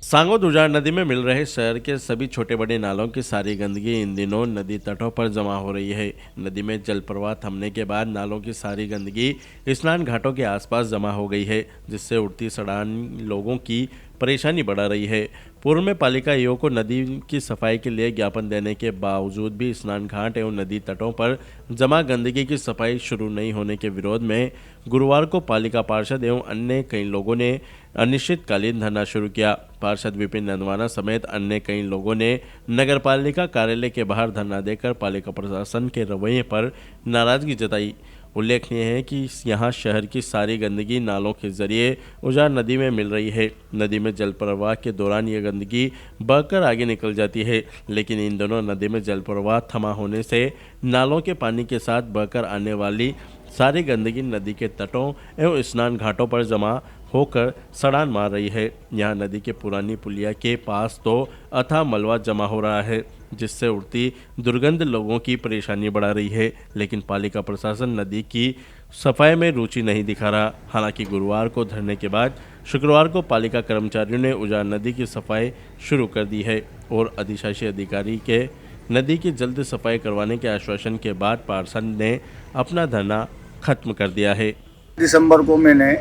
सांगोद उजाड़ नदी में मिल रहे शहर के सभी छोटे बड़े नालों की सारी गंदगी इन दिनों नदी तटों पर जमा हो रही है। नदी में जल प्रवाह थमने के बाद नालों की सारी गंदगी स्नान घाटों के आसपास जमा हो गई है, जिससे उड़ती सड़ान लोगों की परेशानी बढ़ा रही है। पूर्व में पालिका ईओ को नदी की सफाई के लिए ज्ञापन देने के बावजूद भी स्नान घाट एवं नदी तटों पर जमा गंदगी की सफाई शुरू नहीं होने के विरोध में गुरुवार को पालिका पार्षद एवं अन्य कई लोगों ने अनिश्चितकालीन धरना शुरू किया। पार्षद विपिन नंदवाना समेत अन्य कई लोगों ने नगरपालिका कार्यालय के बाहर धरना देकर पालिका प्रशासन के रवैये पर नाराजगी जताई। उल्लेखनीय है कि यहाँ शहर की सारी गंदगी नालों के जरिए उजाड़ नदी में मिल रही है। नदी में जल प्रवाह के दौरान ये गंदगी बहकर आगे निकल जाती है, लेकिन इन दोनों नदी में जल प्रवाह थमा होने से नालों के पानी के साथ बहकर आने वाली सारी गंदगी नदी के तटों एवं स्नान घाटों पर जमा होकर सड़ान मार रही है। यहाँ नदी के पुरानी पुलिया के पास तो अथाह मलबा जमा हो रहा है, जिससे उड़ती दुर्गंध लोगों की परेशानी बढ़ा रही है, लेकिन पालिका प्रशासन नदी की सफाई में रुचि नहीं दिखा रहा। हालांकि गुरुवार को धरने के बाद शुक्रवार को पालिका कर्मचारियों ने उजाड़ नदी की सफाई शुरू कर दी है और अधिशासी अधिकारी के नदी की जल्द सफाई करवाने के आश्वासन के बाद पार्षद ने अपना धरना खत्म कर दिया है। दिसंबर को मैंने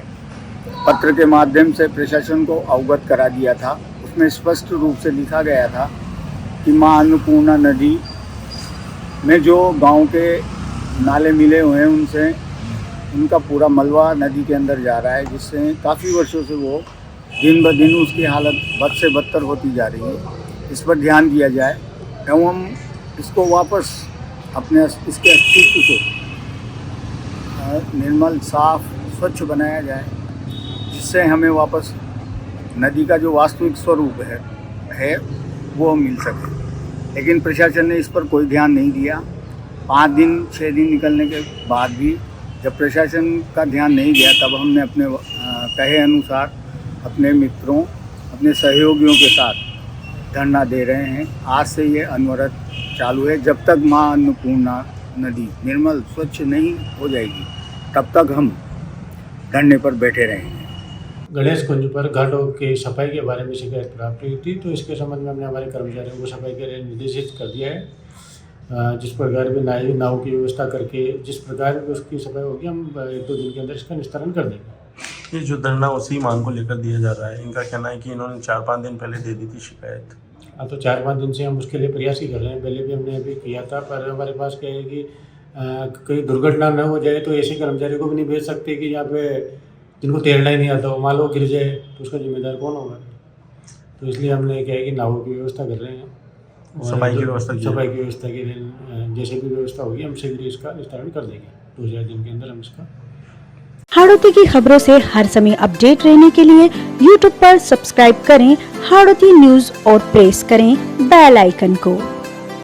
पत्र के माध्यम से प्रशासन को अवगत करा दिया था। उसमें स्पष्ट रूप से लिखा गया था कि मां अन्नपूर्णा नदी में जो गांव के नाले मिले हुए हैं उनसे उनका पूरा मलबा नदी के अंदर जा रहा है, जिससे काफ़ी वर्षों से वो दिन ब दिन उसकी हालत बद से बदतर होती जा रही है। इस पर ध्यान दिया जाए एवं इसको वापस अपने इसके अस्तित्व को निर्मल साफ स्वच्छ बनाया जाए, जिससे हमें वापस नदी का जो वास्तविक स्वरूप है वो मिल सके। लेकिन प्रशासन ने इस पर कोई ध्यान नहीं दिया। 5 दिन 6 दिन निकलने के बाद भी जब प्रशासन का ध्यान नहीं दिया, तब हमने अपने कहे अनुसार अपने मित्रों अपने सहयोगियों के साथ धरना दे रहे हैं। आज से ये अनवरत चालू है। जब तक मां अन्नपूर्णा नदी निर्मल स्वच्छ नहीं हो जाएगी, तब तक हम धरने पर बैठे रहेंगे। गणेश कुंज पर घाटों की सफाई के बारे में शिकायत प्राप्त हुई थी, तो इसके संबंध में हमने हमारे कर्मचारियों को सफाई के लिए निर्देशित कर दिया है। जिस प्रकार भी नाव की व्यवस्था करके जिस प्रकार भी उसकी सफाई होगी, हम 1-2 दिन के अंदर इसका निस्तारण कर देंगे। ये जो धरना उसी मांग को लेकर दिया जा रहा है, इनका कहना है कि इन्होंने 4-5 दिन पहले दे दी थी शिकायत। हाँ, तो 4-5 दिन से हम उसके लिए प्रयास ही कर रहे हैं। पहले भी हमने अभी किया था, पर हमारे पास क्या है कि कोई दुर्घटना न हो जाए तो ऐसे कर्मचारी को भी नहीं भेज सकते कि यहाँ पे जिनको तैरना ही नहीं आता हो, मान लो गिर जाए तो उसका जिम्मेदार कौन होगा। तो इसलिए हमने क्या है कि नावों की व्यवस्था कर रहे हैं। सफाई की व्यवस्था के लिए जैसे भी व्यवस्था होगी हम शीघ्र इसका निस्तारण कर देंगे। 2-4 दिन के अंदर हम इसका। हाड़ौती की खबरों से हर समय अपडेट रहने के लिए YouTube पर सब्सक्राइब करें हाड़ौती न्यूज और प्रेस करें बेल आइकन को।